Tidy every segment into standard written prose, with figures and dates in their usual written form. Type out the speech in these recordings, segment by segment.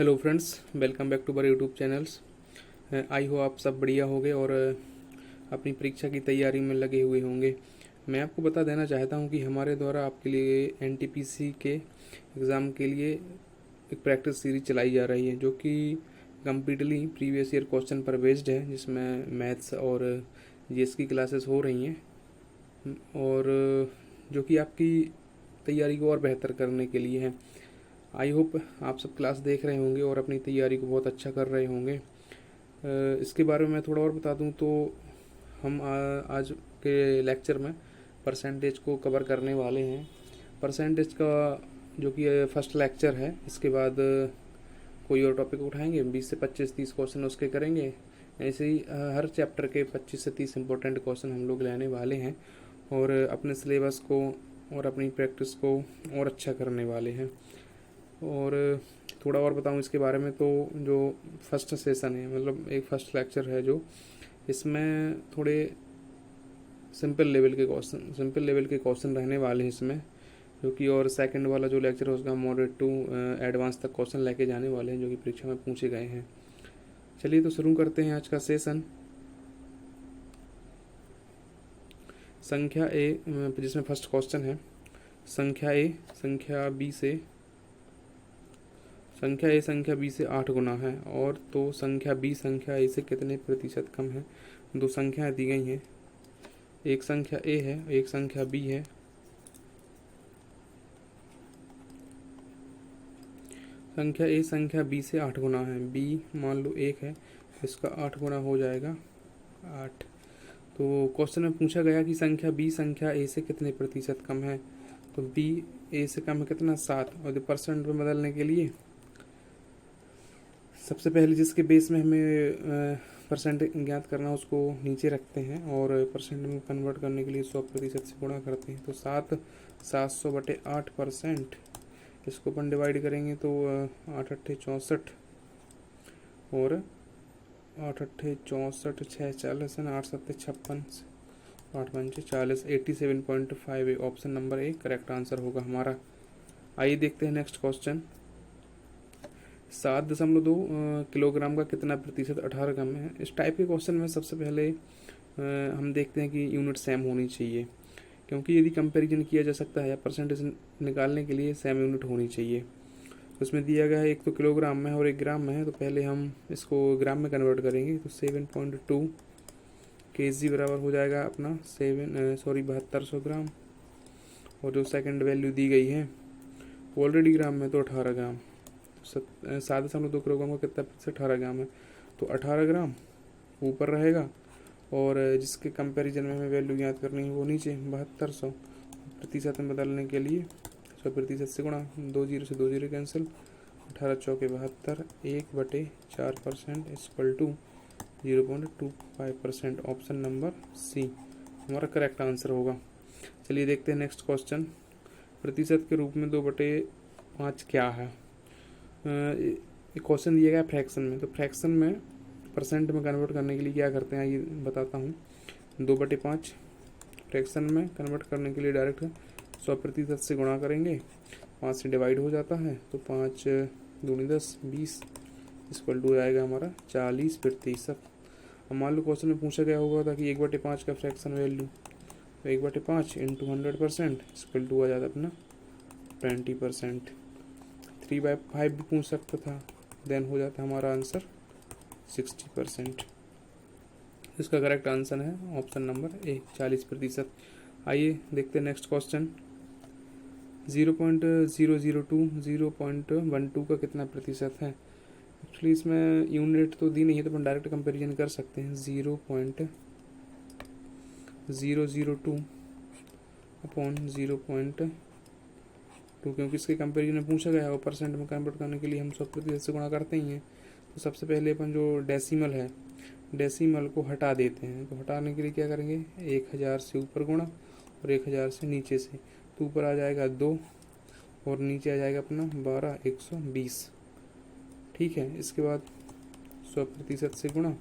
Hello friends, welcome back to our YouTube channels. आई हो आप सब बढ़िया होंगे और अपनी परीक्षा की तैयारी में लगे हुए होंगे। मैं आपको बता देना चाहता हूं कि हमारे द्वारा आपके लिए एनटीपीसी के एग्ज़ाम के लिए एक प्रैक्टिस सीरीज चलाई जा रही है, जो कि कम्प्लीटली प्रीवियस ईयर क्वेश्चन पर बेस्ड है, जिसमें मैथ्स और जीएस की क्लासेस हो रही हैं और जो कि आपकी तैयारी को और बेहतर करने के लिए है। आई होप आप सब क्लास देख रहे होंगे और अपनी तैयारी को बहुत अच्छा कर रहे होंगे। इसके बारे में मैं थोड़ा और बता दूं तो हम आज के लेक्चर में परसेंटेज को कवर करने वाले हैं। परसेंटेज का जो कि फर्स्ट लेक्चर है, इसके बाद कोई और टॉपिक उठाएंगे, 20 से 25-30 क्वेश्चन उसके करेंगे। ऐसे ही हर चैप्टर के 25 से 30 इंपॉर्टेंट क्वेश्चन हम लोग लेने वाले हैं और अपने सिलेबस को और अपनी प्रैक्टिस को और अच्छा करने वाले हैं। और थोड़ा और बताऊं इसके बारे में, तो जो फर्स्ट सेशन है, मतलब एक फर्स्ट लेक्चर है, जो इसमें थोड़े सिंपल लेवल के क्वेश्चन रहने वाले हैं इसमें, जो कि और सेकंड वाला जो लेक्चर है उसका मॉडरेट टू एडवांस तक क्वेश्चन लेके जाने वाले हैं, जो कि परीक्षा में पूछे गए हैं। चलिए तो शुरू करते हैं आज का सेशन। संख्या ए, जिसमें फर्स्ट क्वेश्चन है संख्या ए संख्या बी से 8 गुना है, और तो संख्या बी संख्या ए से कितने प्रतिशत कम है। दो संख्याएं दी गई हैं, एक संख्या ए है, एक संख्या बी है। संख्या ए संख्या बी से 8 गुना है, बी मान लो 1 है, इसका 8 गुना हो जाएगा 8। तो क्वेश्चन में पूछा गया कि संख्या बी संख्या ए से कितने प्रतिशत कम है। तो बी ए से कम है कितना, 7। और परसेंट में बदलने के लिए सबसे पहले जिसके बेस में हमें परसेंट ज्ञात करना उसको नीचे रखते हैं और परसेंट में कन्वर्ट करने के लिए 100% से गुणा करते हैं। तो 700/8%, इसको अपन डिवाइड करेंगे तो 8 8 64 और 8 8 64 6 40 8 7 56 8 5 40 87.5। Option number A correct answer होगा हमारा। आइए देखते हैं नेक्स्ट क्वेश्चन। 7.2 किलोग्राम का कितना प्रतिशत 18 ग्राम है। इस टाइप के क्वेश्चन में सबसे पहले हम देखते हैं कि यूनिट सेम होनी चाहिए, क्योंकि यदि कंपैरिजन किया जा सकता है या परसेंटेज निकालने के लिए सेम यूनिट होनी चाहिए। उसमें दिया गया है एक तो किलोग्राम में और एक ग्राम में है, तो पहले हम इसको ग्राम में कन्वर्ट करेंगे। तो 7.2 kg बराबर हो जाएगा अपना 7200 ग्राम। और जो सेकंड वैल्यू दी गई है ऑलरेडी ग्राम में, तो 18 ग्राम। 7.2 किलोग्राम का कितना प्रतिशत 18 ग्राम है, तो 18 ग्राम ऊपर रहेगा और जिसके कंपैरिजन में हमें वैल्यू याद करनी है वो नीचे 7200। प्रतिशत में बदलने के लिए 100% से गुणा, 2 0 से 2 0 कैंसिल, 18 चौके 72, 1/4% equal to 0.25%। Option number C हमारा करेक्ट आंसर होगा। चलिए देखते हैं नेक्स्ट क्वेश्चन। प्रतिशत के रूप में 2/5 क्या है। क्वेश्चन दिया गया फ्रैक्शन में, तो फ्रैक्शन में परसेंट में कन्वर्ट करने के लिए क्या करते हैं ये बताता हूँ। 2/5 फ्रैक्शन में कन्वर्ट करने के लिए डायरेक्ट 100% से गुणा करेंगे, 5 से डिवाइड हो जाता है, तो 5 दूनी 10 20 इक्वल टू आएगा हमारा 40%। अब मान लो क्वेश्चन में पूछा गया होगा था कि 1/5 का फ्रैक्शन वैल्यू, तो 1/5 इंटू 100% इक्वल टू आ जाता अपना 20%। 3/5 भी पूछ सकता था, देन हो जाता हमारा आंसर 60%। इसका करेक्ट आंसर है ऑप्शन नंबर ए 40%। आइए देखते हैं नेक्स्ट क्वेश्चन। 0.002 का कितना प्रतिशत है। एक्चुअली इसमें यूनिट तो दी नहीं है, तो अपन डायरेक्ट कंपैरिजन कर सकते हैं। 0.002 अपॉन 0.2, क्योंकि इसके कंपैरिजन में पूछा गया है और परसेंट में कन्वर्ट करने के लिए हम 100% से गुणा करते ही हैं। तो सबसे पहले अपन जो डेसिमल है, डेसिमल को हटा देते हैं। तो हटाने के लिए क्या करेंगे, 1000 से ऊपर गुणा और 1000 से नीचे से, तो ऊपर आ जाएगा 2 और नीचे आ जाएगा अपना 12 120। ठीक है, इसके बाद 100% से गुणा,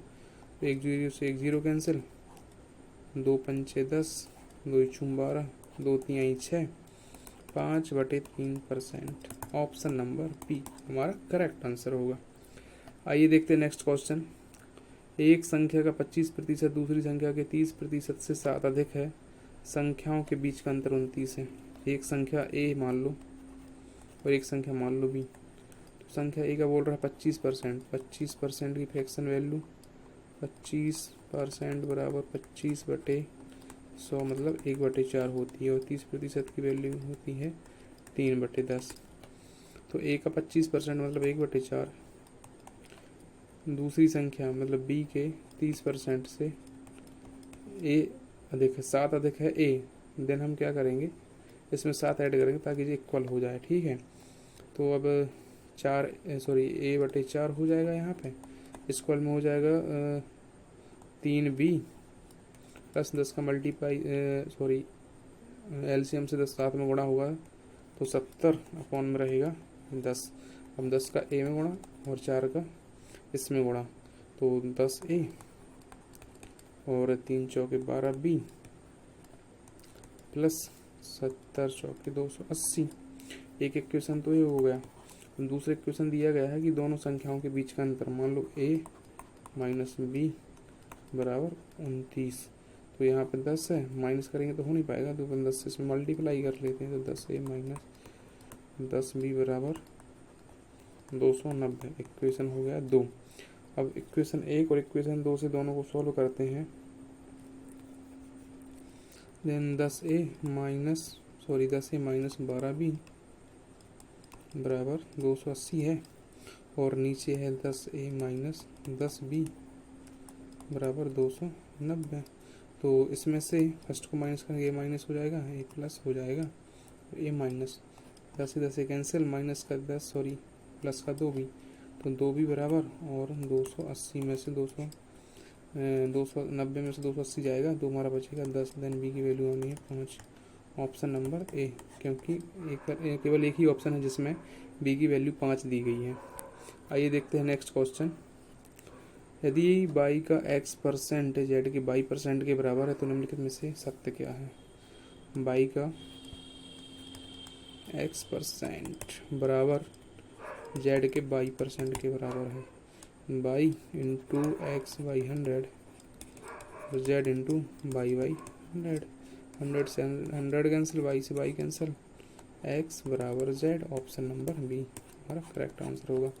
1 0 से 1 0 कैंसिल, 2 पंचे 10, 2 छूम 12, 2 तिहाई 6, 5/3%। ऑप्शन नंबर बी हमारा करेक्ट आंसर होगा। आइए देखते हैं नेक्स्ट क्वेश्चन। एक संख्या का 25% दूसरी संख्या के 30% से 7 अधिक है, संख्याओं के बीच का अंतर 29 है। एक संख्या ए मान लो और एक संख्या मान लो बी। तो संख्या ए का बोल रहा है 25%, 25% की फ्रैक्शन वैल्यू 25% बराबर 25/100 मतलब 1/4 होती है, और 30% की वैल्यू होती है 3/10। तो ए का 25% मतलब 1/4, दूसरी संख्या मतलब बी के 30% से ए अधिक है, 7 अधिक है ए, देन हम क्या करेंगे, इसमें 7 ऐड करेंगे ताकि ये इक्वल हो जाए। ठीक है, तो अब 4 हो जाएगा, यहाँ पे इक्वल में हो जाएगा 3b प्लस 10 का मल्टीप्लाई एलसीएम से 10 7 में गुणा होगा तो 70 अपॉन में रहेगा 10। अब 10 का ए में गुणा और 4 का इसमें गुणा, तो 10a और 3 चौके 12b प्लस 70 चौके 280। एक इक्वेशन तो ये हो गया। दूसरा इक्वेशन दिया गया है कि दोनों संख्याओं के बीच का अंतर, मान लो a माइनस बी बराबर 29। तो यहाँ पे 10 है, माइनस करेंगे तो हो नहीं पाएगा, तो 10 से इसमें मल्टीप्लाई कर लेते हैं, तो 10a माइनस 10b बराबर 290। इक्वेशन हो गया 2। अब इक्वेशन 1 और इक्वेशन 2 से दोनों को सॉल्व करते हैं। देन 10a माइनस 12b बराबर 280 है, और नीचे है 10a माइनस 10b बराबर 290। तो इसमें से फर्स्ट को माइनस करेंगे, ए माइनस हो जाएगा, ए प्लस हो जाएगा, ए माइनस 10 से 10 कैंसिल, माइनस का 10 प्लस का 2b, तो 2b बराबर, और 280 में से 290 में से 280 जाएगा, तो हमारा बचेगा 10। देन बी की वैल्यू आनी है 5, ऑप्शन नंबर ए, क्योंकि केवल एक ही ऑप्शन है जिसमें बी की वैल्यू 5 दी गई है। आइए देखते हैं नेक्स्ट क्वेश्चन। यदि y का x% z के y% के बराबर है तो निम्नलिखित में से सत्य क्या है। y का x% बराबर z के y% के बराबर है, y इंटू एक्स बाई 100 और z इंटू y बाई 100। 100 से 100 कैंसिल, y से y कैंसिल, x बराबर z, ऑप्शन नंबर बी हमारा करेक्ट आंसर होगा।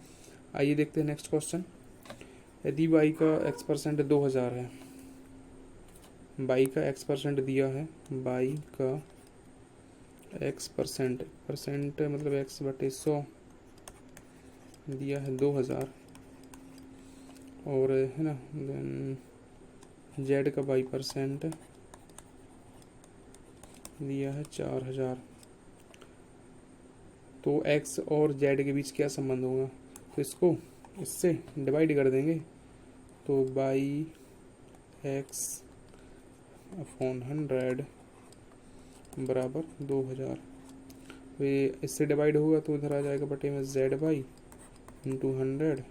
आइए देखते हैं नेक्स्ट क्वेश्चन। यदि y का x% 2000 है, y का x% दिया है, y का x% मतलब x/100 दिया है 2000, और है ना, देन z का y% दिया है 4000। तो x और z के बीच क्या संबंध होगा, तो इसको इससे डिवाइड कर देंगे, तो बाई x अपॉन 100 बराबर 2000। तो ये इससे डिवाइड होगा तो इधर आ जाएगा बटे में z बाई इंटू 100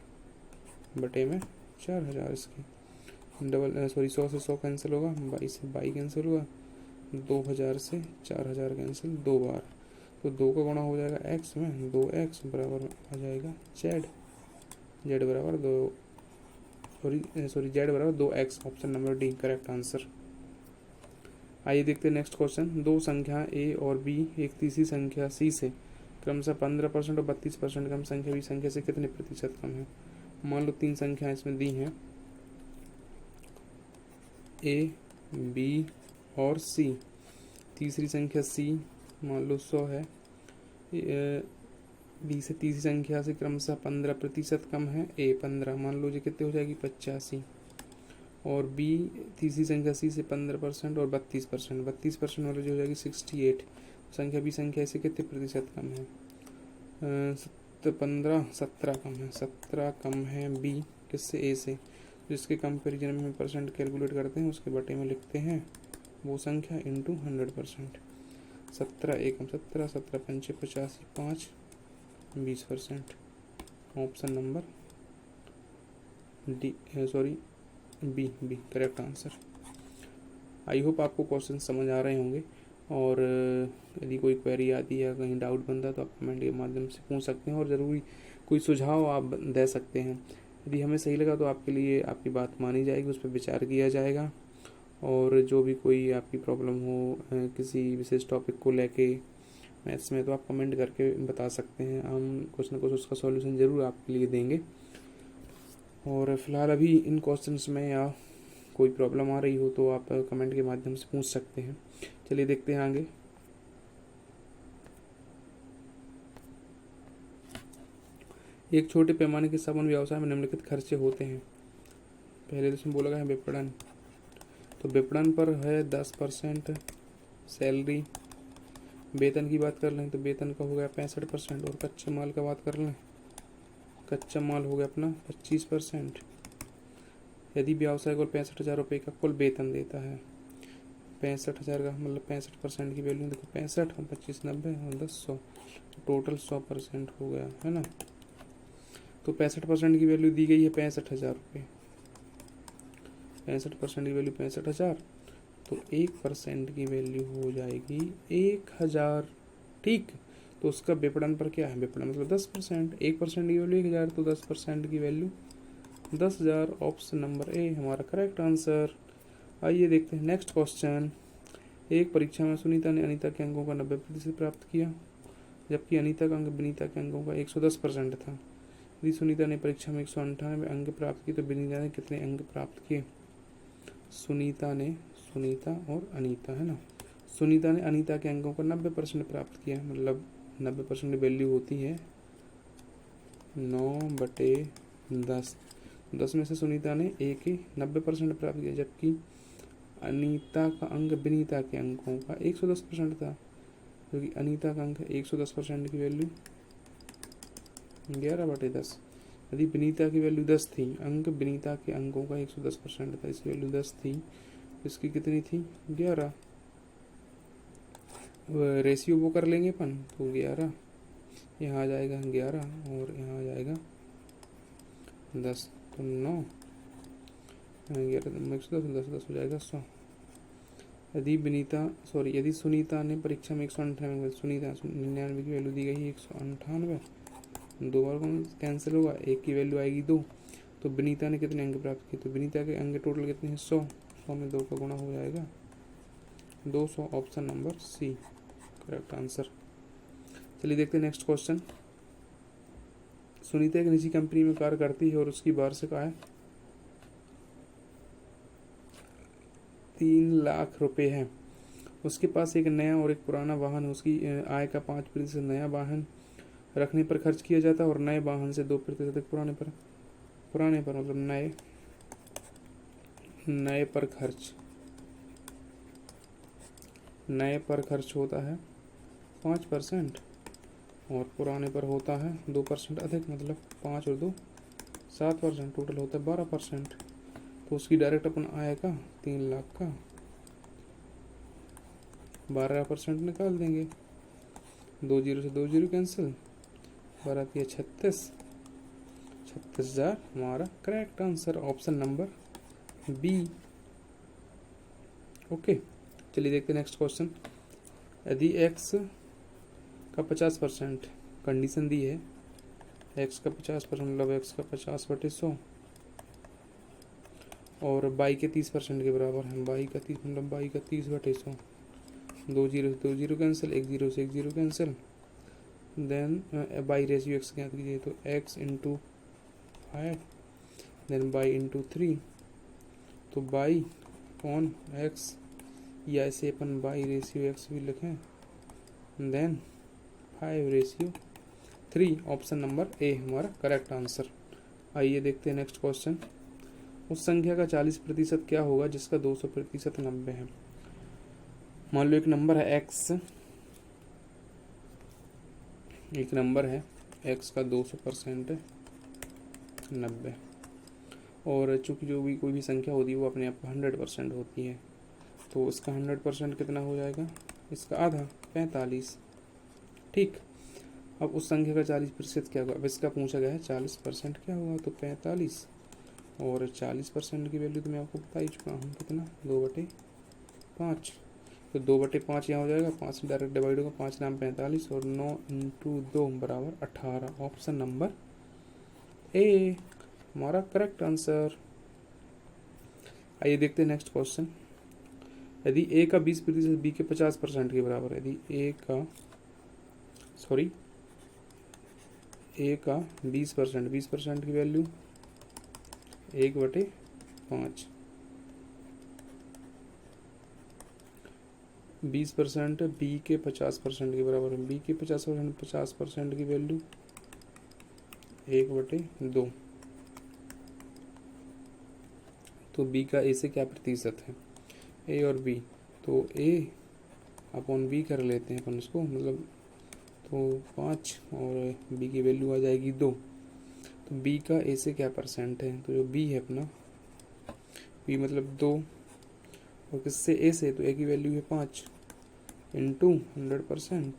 बटे में 4000। इसकी 100 से 100 कैंसिल होगा, बाई से बाई कैंसिल होगा, 2000 से 4000 कैंसिल 2 बार, तो 2 का गुणा हो जाएगा x में, 2x बराबर आ जाएगा z बराबर 2 z बराबर 2x, option number D correct answer. आइए देखते हैं नेक्स्ट क्वेश्चन। दो संख्या a और b एक तीसरी संख्या c से क्रमशः 15% और 32% कम संख्या b संख्या से कितने प्रतिशत कम है। मान लो 3 संख्याएं इसमें दी हैं, a, b और c। तीसरी संख्या c मान लो 100 है, b से तीसरी संख्या से क्रमशः 15% कम है, a 15, मान लो ये कितने हो जाएगी 85, और b तीसरी संख्या c से 15% और 32% वाली जो हो जाएगी 68। संख्या b संख्या से कितने प्रतिशत कम है, 17 कम है, 17 कम है b किससे, a से। जिसके कंपेरिजन में परसेंट कैलकुलेट करते हैं उसके बटे में लिखते हैं वो संख्या इंटू 100%। 17 एकम 17, 17 पंचे 85, 5 20%, option number B correct answer. I hope आपको क्वेश्चन समझ आ रहे होंगे। और यदि कोई क्वेरी आती है या कहीं डाउट बनता है तो आप कमेंट के माध्यम से पूछ सकते हैं, और ज़रूरी कोई सुझाव आप दे सकते हैं। यदि हमें सही लगा तो आपके लिए आपकी बात मानी जाएगी, उस पर विचार किया जाएगा। और जो भी कोई आपकी प्रॉब्लम हो किसी विशेष टॉपिक को लेके मैथ्स में, तो आप कमेंट करके बता सकते हैं, हम कुछ ना कुछ उसका सॉल्यूशन ज़रूर आपके लिए देंगे। और फिलहाल अभी इन क्वेश्चंस में या कोई प्रॉब्लम आ रही हो तो आप कमेंट के माध्यम से पूछ सकते हैं। चलिए देखते हैं आगे। एक छोटे पैमाने के साबुन व्यवसाय में निम्नलिखित खर्चे होते हैं। पहले इसमें बोला गया है विपणन, तो विपणन पर है 10% सैलरी। वेतन की बात कर लें तो वेतन का हो गया 65%, और कच्चे माल का बात कर लें, कच्चा माल हो गया अपना 25%। यदि व्यवसाय को 65,000 रुपये का कुल वेतन देता है, 65,000 का मतलब 65% की वैल्यू देखो, 65 और 25 90 और 10 100, टोटल 100% हो गया है ना। तो 65% की वैल्यू दी गई है 65,000 रुपये, 65% की वैल्यू 65,000, तो 1% की वैल्यू हो जाएगी 1,000। ठीक, तो उसका विपणन पर क्या है, विपणन मतलब 10%, 1% की वैल्यू 1,000, तो 10% की वैल्यू 10,000। ऑप्शन नंबर ए हमारा करेक्ट आंसर। आइए देखते हैं नेक्स्ट क्वेश्चन। एक परीक्षा में सुनीता ने अनीता के अंकों का 90% प्राप्त किया, जबकि अनीता का अंक विनीता के अंकों का 110% था। यदि सुनीता ने परीक्षा में 198 अंक प्राप्त किए तो विनीता ने कितने अंक प्राप्त किए। सुनीता और अनीता है ना। सुनीता ने अनीता के अंकों का 90% प्राप्त किया, मतलब 90% वैल्यू होती है 9/10। 10 में से सुनीता ने 90% प्राप्त किया, जबकि अनीता का अंक विनीता के अंकों का 110% था, क्योंकि अनीता का अंक 110% की वैल्यू 11/10। यदि विनीता की वैल्यू 10 थी, अंक विनीता के अंकों का 110% था, इसकी वैल्यू 10 थी, इसकी कितनी थी 11। रेशियो वो कर लेंगे अपन, तो 11 यहाँ आ जाएगा 11 और यहाँ आ जाएगा 10, तो 9 11 110 10 हो जाएगा 100। यदि सुनीता ने परीक्षा में 198, सुनीता 99 की वैल्यू दी गई 198, दो बार कौन कैंसिल होगा, एक की वैल्यू आएगी 2, तो विनीता ने कितने अंक प्राप्त किए, तो विनीता के अंक टोटल कितने हैं 100, 100 में 2 का गुणा हो जाएगा 200। Option number C correct answer. चलिए देखते हैं नेक्स्ट क्वेश्चन। सुनीता एक निजी कंपनी में कार्य करती है और उसकी वार्षिक आय 3 लाख रुपए है। उसके पास एक नया और एक पुराना वाहन है। उसकी आय का 5% नया वाहन रखने पर खर्च किया जाता है और नए वाहन से 2% पुराने पर मतलब नए पर खर्च होता है 5%, और पुराने पर होता है 2% अधिक, मतलब 5 और 2 7%, टोटल होता है 12%। तो उसकी डायरेक्ट अपन आय का 3 लाख का 12% निकाल देंगे, 2 जीरो से 2 जीरो कैंसिल, 12 है 36,000 हमारा correct answer. Option number B. Okay, चलिए देखते हैं नेक्स्ट क्वेश्चन। यदि x का 50% कंडीशन दी है, x का 50% मतलब x का 50/100 और y के 30% के बराबर है, y का 30 मतलब y का 30/100, 2 जीरो से 2 जीरो कैंसिल, 1 जीरो से 1 zero cancel, then y ratio x ज्ञात कीजिए, तो x into 5 then y into 3, तो y ऑन x, या इसे अपन y रेशियो x भी लिखें, देन 5/3। ऑप्शन नंबर ए हमारा करेक्ट आंसर। आइए देखते हैं नेक्स्ट क्वेश्चन। उस संख्या का 40% क्या होगा जिसका 200% 90 है। मान लो एक नंबर है x, का 200% 90, और चूंकि जो भी कोई भी संख्या होती है वो अपने आप 100% होती है, तो इसका 100% कितना हो जाएगा, इसका आधा 45। ठीक, अब उस संख्या का 40% क्या होगा, अब इसका पूछा गया है 40% क्या होगा, तो 45, और 40% की वैल्यू तो मैं आपको बता ही चुका हूँ, कितना 2/5। तो 2/5 यहाँ हो जाएगा, 5 डायरेक्ट डिवाइड होगा, 5 नाम 45 और 9 इंटू 2 बराबर 18। ऑप्शन नंबर ए हमारा करेक्ट आंसर। आइए देखते हैं नेक्स्ट क्वेश्चन। यदि ए का 20% बी के 50% के बराबर है, यदि ए का 20% की वैल्यू 1/5, 20% बी के 50% के बराबर है, बी के 50% की वैल्यू 1/2। तो बी का ए से क्या प्रतिशत है, ए और बी, तो ए अपॉन बी कर लेते हैं अपन इसको, मतलब तो 5 और बी की वैल्यू आ जाएगी 2। तो बी का ए से क्या परसेंट है, तो जो बी है अपना, बी मतलब 2 और किससे ए से, तो ए की वैल्यू है 5 इंटू 100%,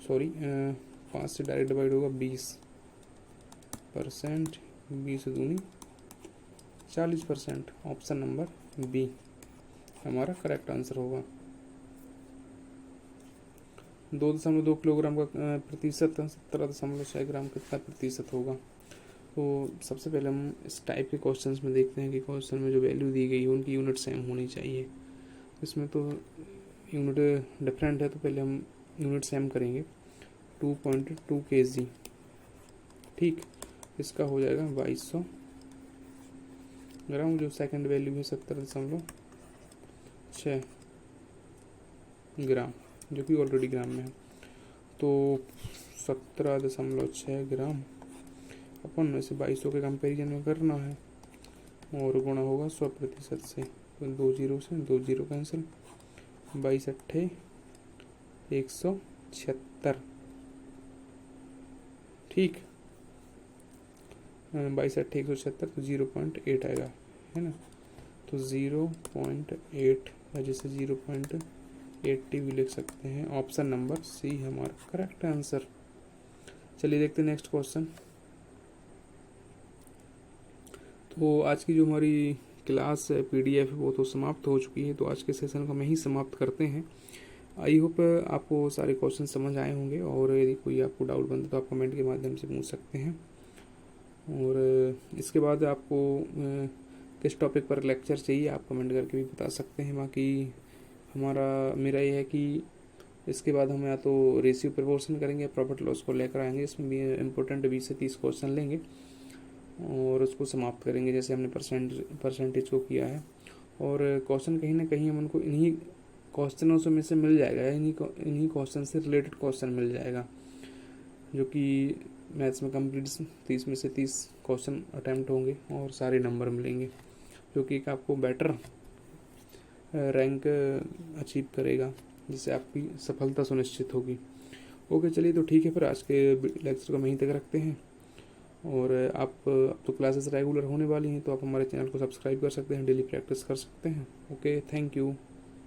सॉरी 5 से डायरेक्ट डिवाइड होगा 20%, 20 दूनी 40%। ऑप्शन नंबर बी हमारा करेक्ट आंसर होगा। 2.2 किलोग्राम का प्रतिशत 17.6 ग्राम कितना प्रतिशत होगा। तो सबसे पहले हम इस टाइप के क्वेश्चंस में देखते हैं कि क्वेश्चन में जो वैल्यू दी गई है उनकी यूनिट सेम होनी चाहिए। इसमें तो यूनिट डिफरेंट है, तो पहले हम यूनिट सेम करेंगे। 2.2 kg, ठीक, इसका हो जाएगा 2200 ग्राम। जो सेकंड वैल्यू है 17.6 ग्राम, जो कि ऑलरेडी ग्राम में है। तो 17.6 ग्राम अपन में से 2200 के कंपेरिजन में करना है और गुणा होगा 100% से, तो 2 जीरो से 2 जीरो कैंसिल, 22 अट्ठे 176, ठीक, 22 अट्ठे 176, तो 0.8 आएगा, है ना। तो 0.8 वजह से 0.80 भी लिख सकते हैं। ऑप्शन नंबर सी हमारा करेक्ट आंसर। चलिए देखते हैं नेक्स्ट क्वेश्चन। तो आज की जो हमारी क्लास PDF है वो तो समाप्त हो चुकी है, तो आज के सेशन को मैं ही समाप्त करते हैं। आई होप आपको सारे क्वेश्चन समझ आए होंगे, और यदि कोई आपको डाउट बनता तो आप कमेंट के माध्यम से पूछ सकते हैं। और इसके बाद आपको किस टॉपिक पर लेक्चर चाहिए आप कमेंट करके भी बता सकते हैं। बाकी मेरा ये है कि इसके बाद हम या तो रेशियो प्रोपोर्शन करेंगे, प्रॉफिट लॉस को लेकर आएंगे, इसमें भी इम्पोर्टेंट 20 से 30 क्वेश्चन लेंगे और उसको समाप्त करेंगे जैसे हमने परसेंटेज को किया है। और क्वेश्चन कहीं ना कहीं हम उनको इन्हीं क्वेश्चनों से में से मिल जाएगा, इन्हीं क्वेश्चन से रिलेटेड क्वेश्चन मिल जाएगा, जो कि मैथ्स में कंप्लीट 30 में से 30 क्वेश्चन अटैम्प्ट होंगे और सारे नंबर मिलेंगे, जो कि एक आपको बेटर रैंक अचीव करेगा, जिससे आपकी सफलता सुनिश्चित होगी। ओके, चलिए तो ठीक है, फिर आज के लेक्चर को वहीं तक रखते हैं। और आप अब तो क्लासेस रेगुलर होने वाली हैं, तो आप हमारे चैनल को सब्सक्राइब कर सकते हैं, डेली प्रैक्टिस कर सकते हैं। Okay, thank you.